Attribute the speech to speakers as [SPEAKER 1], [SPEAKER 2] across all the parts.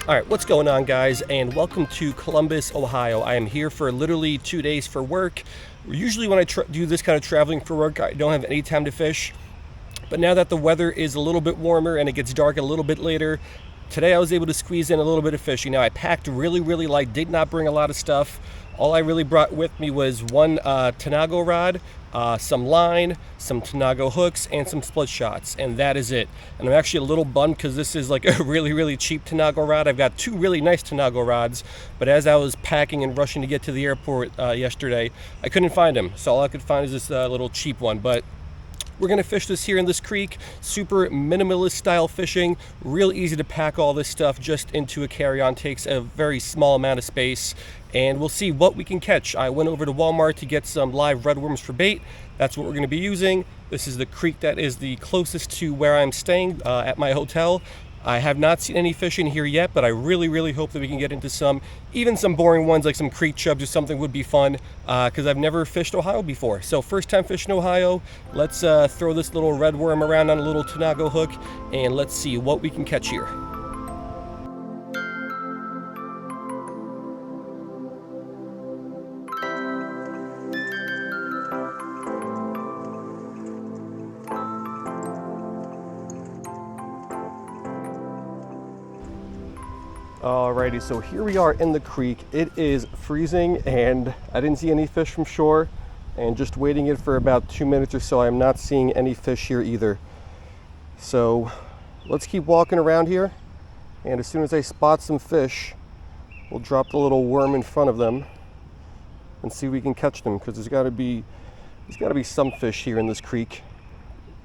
[SPEAKER 1] All right, what's going on, guys, and welcome to Columbus, Ohio. I am here for literally 2 days for work. Usually when I do this kind of traveling for work, I don't have any time to fish. But now that the weather is a little bit warmer and it gets dark a little bit later, today I was able to squeeze in a little bit of fishing. Now I packed really light, did not bring a lot of stuff. All I really brought with me was one tango rod, some line, some tango hooks, and some split shots, and that is it. And I'm actually a little bummed because this is like a really cheap tango rod. I've got two really nice tango rods, but as I was packing and rushing to get to the airport yesterday, I couldn't find them. So all I could find is this little cheap one. But we're gonna fish this here in this creek, super minimalist style fishing, real easy to pack all this stuff just into a carry-on, takes a very small amount of space, and we'll see what we can catch. I went over to Walmart to get some live redworms for bait. That's what we're gonna be using. This is the creek that is the closest to where I'm staying at my hotel. I have not seen any fish in here yet, but I really hope that we can get into some, even some boring ones like some creek chubs or something would be fun, because I've never fished Ohio before. So first time fishing Ohio, let's throw this little redworm around on a little tango hook, and let's see what we can catch here. Alrighty, so here we are in the creek. It is freezing and I didn't see any fish from shore, and just waiting it for about 2 minutes or so, I'm not seeing any fish here either. So let's keep walking around here, and as soon as I spot some fish, we'll drop the little worm in front of them and see if we can catch them, because there's got to be some fish here in this creek.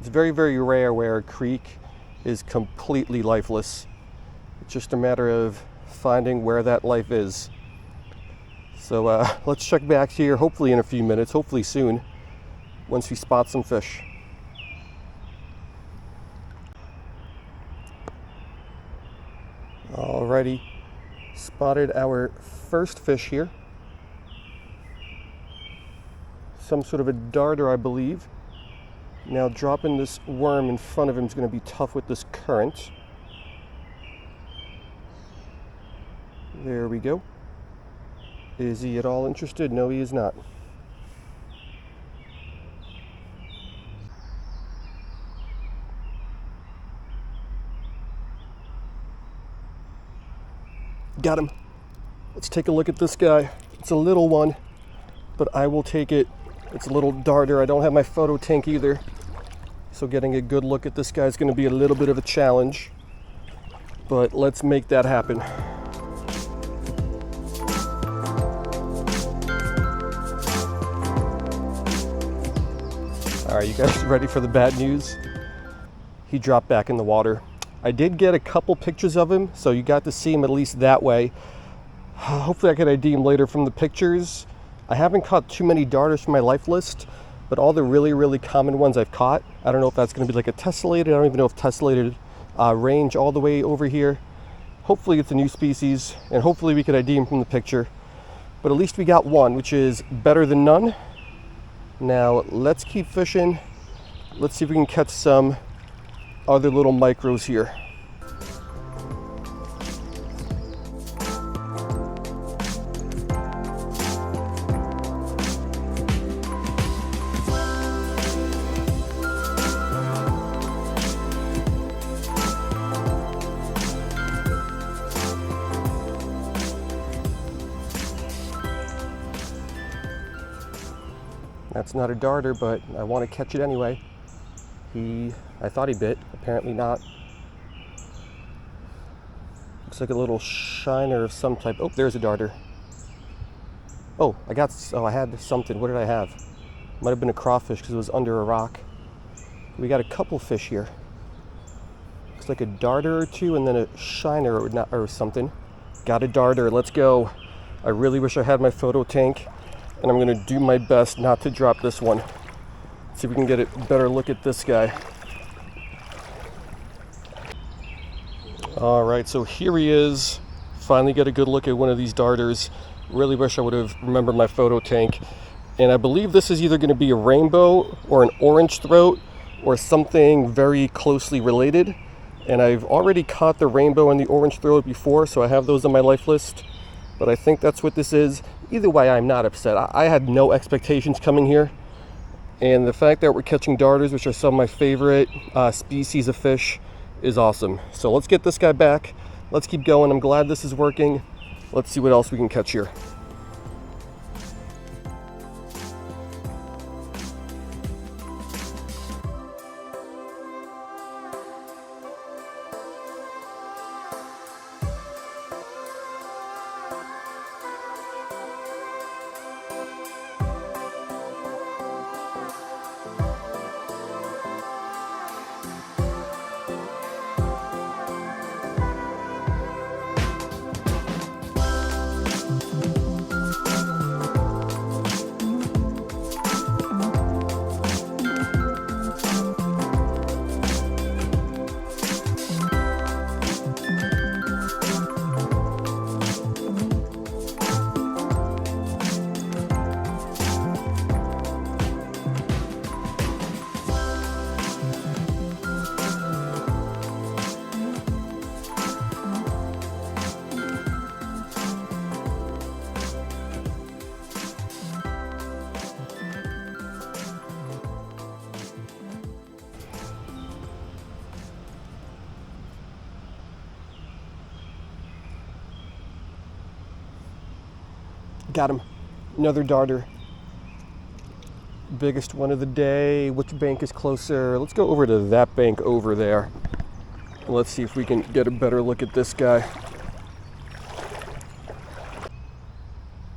[SPEAKER 1] It's very rare where a creek is completely lifeless. It's just a matter of finding where that life is. So let's check back here, hopefully in a few minutes, hopefully soon, once we spot some fish. Alrighty, spotted our first fish here. Some sort of a darter, I believe. Now dropping this worm in front of him is going to be tough with this current. There we go. Is he at all interested? No, he is not. Got him. Let's take a look at this guy. It's a little one, but I will take it. It's a little darter. I don't have my photo tank either, so getting a good look at this guy is going to be a little bit of a challenge, but let's make that happen. All right, you guys ready for the bad news? He dropped back in the water. I did get a couple pictures of him, so you got to see him at least that way. Hopefully I can ID him later from the pictures. I haven't caught too many darters from my life list, but all the really common ones I've caught. I don't know if that's gonna be like a tessellated. I don't even know if tessellated range all the way over here. Hopefully it's a new species, and hopefully we could ID him from the picture. But at least we got one, which is better than none. Now let's keep fishing. Let's see if we can catch some other little micros here. That's not a darter, but I want to catch it anyway. I thought he bit, apparently not. Looks like a little shiner of some type. Oh, there's a darter. Oh, I had something. What did I have? Might have been a crawfish because it was under a rock. We got a couple fish here. Looks like a darter or two, and then a shiner or something. Got a darter, let's go. I really wish I had my photo tank, and I'm gonna do my best not to drop this one. See if we can get a better look at this guy. All right, so here he is. Finally get a good look at one of these darters. Really wish I would have remembered my photo tank. And I believe this is either gonna be a rainbow or an orange throat or something very closely related. And I've already caught the rainbow and the orange throat before, so I have those on my life list. But I think that's what this is. Either way, I'm not upset. I had no expectations coming here. And the fact that we're catching darters, which are some of my favorite species of fish, is awesome. So let's get this guy back. Let's keep going. I'm glad this is working. Let's see what else we can catch here. Got him. Another darter. Biggest one of the day. Which bank is closer? Let's go over to that bank over there. Let's see if we can get a better look at this guy.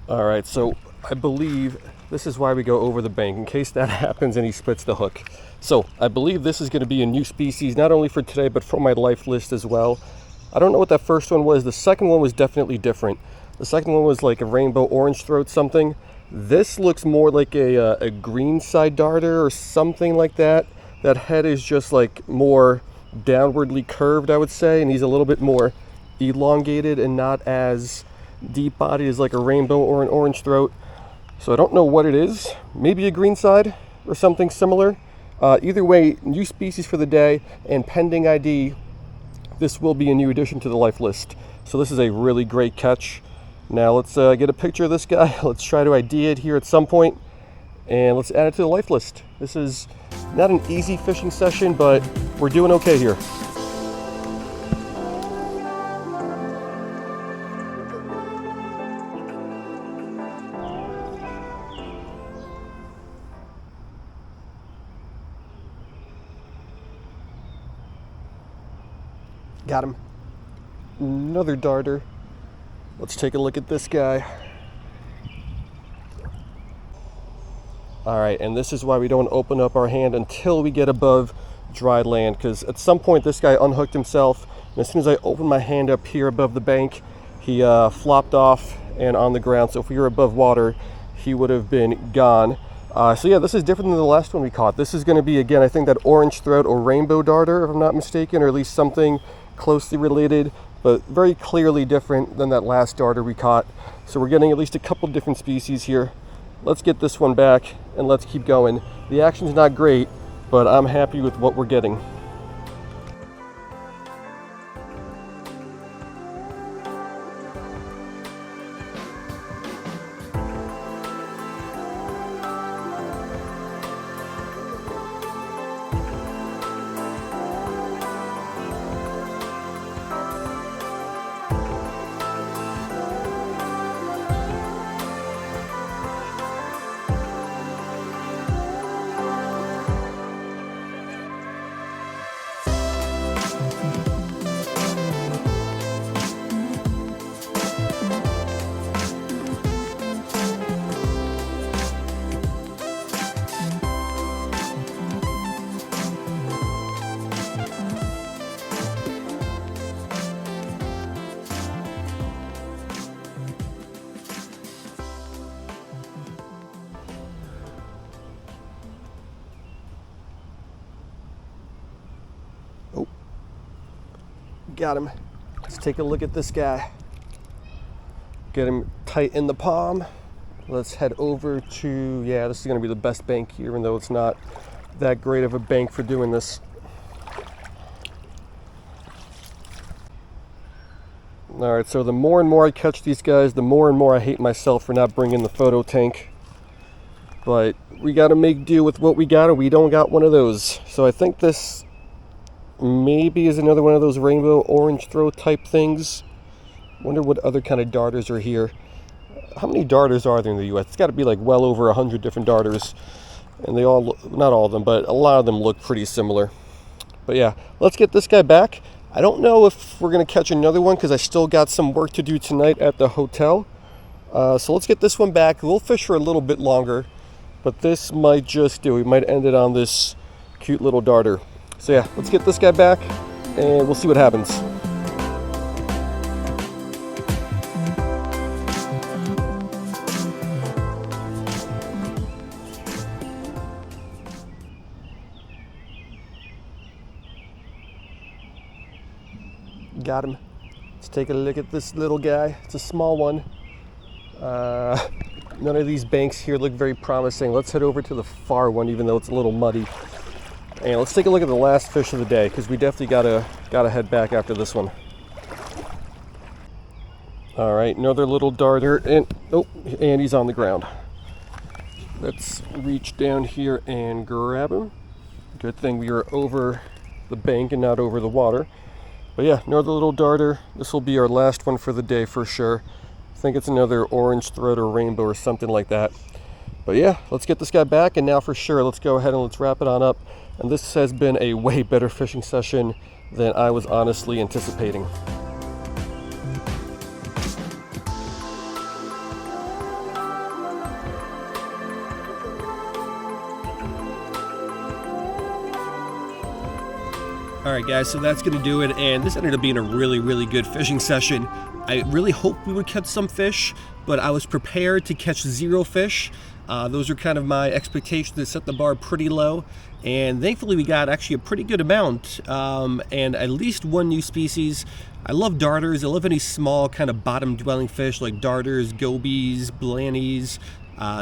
[SPEAKER 1] All right, so I believe this is why we go over the bank, in case that happens and he splits the hook. So I believe this is going to be a new species, not only for today, but for my life list as well. I don't know what that first one was. The second one was definitely different. The second one was like a rainbow orange throat something. This looks more like a greenside darter or something like that. That head is just like more downwardly curved, I would say, and he's a little bit more elongated and not as deep bodied as like a rainbow or an orange throat. So I don't know what it is. Maybe a greenside or something similar. Either way, new species for the day, and pending ID, this will be a new addition to the life list. So this is a really great catch. Now let's get a picture of this guy. Let's try to ID it here at some point, and let's add it to the life list. This is not an easy fishing session, but we're doing okay here. Got him. Another darter. Let's take a look at this guy. All right, and this is why we don't open up our hand until we get above dry land, because at some point this guy unhooked himself, and as soon as I opened my hand up here above the bank, he flopped off and on the ground. So if we were above water, he would have been gone. So yeah, this is different than the last one we caught. This is going to be, again, I think that orange throat or rainbow darter, if I'm not mistaken, or at least something closely related, but very clearly different than that last darter we caught. So we're getting at least a couple different species here. Let's get this one back and let's keep going. The action's not great, but I'm happy with what we're getting. Oh, got him. Let's take a look at this guy. Get him tight in the palm. Let's head over to, yeah, this is gonna be the best bank here, even though it's not that great of a bank for doing this. All right, so the more and more I catch these guys, the more and more I hate myself for not bringing the photo tank. But we got to make do with what we got, and we don't got one of those. So I think this maybe is another one of those rainbow orange throat type things. Wonder what other kind of darters are here. How many darters are there in the U.S.? It's got to be like well over 100 different darters. And they all, not all of them, but a lot of them look pretty similar. But yeah, let's get this guy back. I don't know if we're going to catch another one because I still got some work to do tonight at the hotel. So let's get this one back. We'll fish for a little bit longer, but this might just do. We might end it on this cute little darter. So yeah, let's get this guy back and we'll see what happens. Got him. Let's take a look at this little guy. It's a small one. None of these banks here look very promising. Let's head over to the far one, even though it's a little muddy. And let's take a look at the last fish of the day, because we definitely gotta head back after this one. All right, another little darter, and and he's on the ground. Let's reach down here and grab him. Good thing we are over the bank and not over the water. But yeah, another little darter. This will be our last one for the day for sure. I think it's another orange throat or rainbow or something like that. But yeah, let's get this guy back, and now for sure, let's go ahead and let's wrap it on up. And this has been a way better fishing session than I was honestly anticipating. All right, guys, so that's going to do it, and this ended up being a really, really good fishing session. I really hoped we would catch some fish, but I was prepared to catch 0 fish. Those are kind of my expectations to set the bar pretty low, and thankfully we got actually a pretty good amount, and at least one new species. I love darters. I love any small kind of bottom-dwelling fish like darters, gobies, blennioides,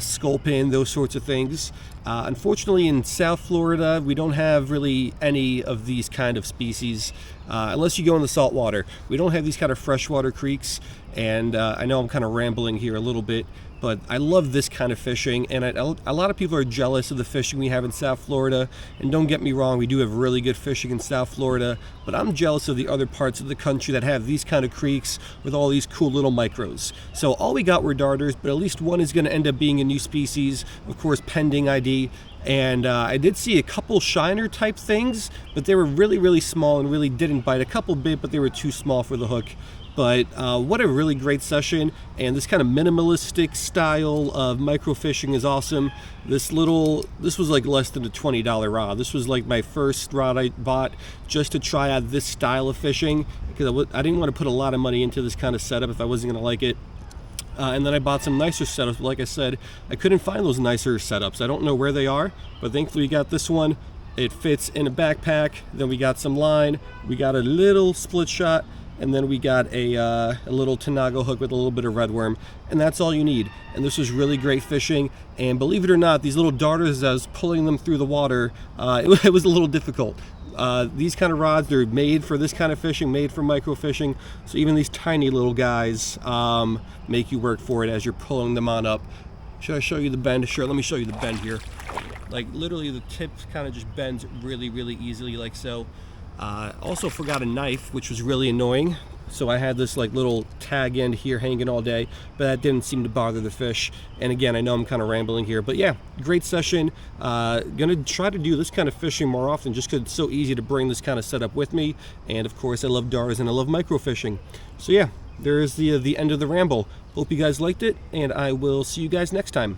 [SPEAKER 1] sculpin, those sorts of things. Unfortunately, in South Florida, we don't have really any of these kind of species, unless you go in the salt water. We don't have these kind of freshwater creeks, and I know I'm kind of rambling here a little bit, but I love this kind of fishing, and a lot of people are jealous of the fishing we have in South Florida, and don't get me wrong, we do have really good fishing in South Florida, but I'm jealous of the other parts of the country that have these kind of creeks with all these cool little micros. So all we got were darters, but at least one is going to end up being a new species, of course pending ID. And I did see a couple shiner type things, but they were really, really small and really didn't bite. A couple bit, but they were too small for the hook. But what a really great session, and this kind of minimalistic style of microfishing is awesome. This was like less than a $20 rod. This was like my first rod I bought just to try out this style of fishing, because I didn't want to put a lot of money into this kind of setup if I wasn't going to like it. And then I bought some nicer setups. Like I said, I couldn't find those nicer setups. I don't know where they are, but thankfully we got this one. It fits in a backpack. Then we got some line. We got a little split shot. And then we got a little tanago hook with a little bit of redworm, and that's all you need. And this was really great fishing, and believe it or not, these little darters, as I was pulling them through the water, it was a little difficult. These kind of rods, they're made for this kind of fishing, made for microfishing, so even these tiny little guys make you work for it as you're pulling them on up. Should I show you the bend? Sure, let me show you the bend here. Like literally the tip kind of just bends really, really easily like so. Also forgot a knife, which was really annoying, so I had this like little tag end here hanging all day, but that didn't seem to bother the fish. And again, I know I'm kind of rambling here, but yeah, great session. Gonna try to do this kind of fishing more often just because it's so easy to bring this kind of setup with me, and of course I love darters and I love microfishing. So yeah, there is the end of the ramble. Hope you guys liked it, and I will see you guys next time.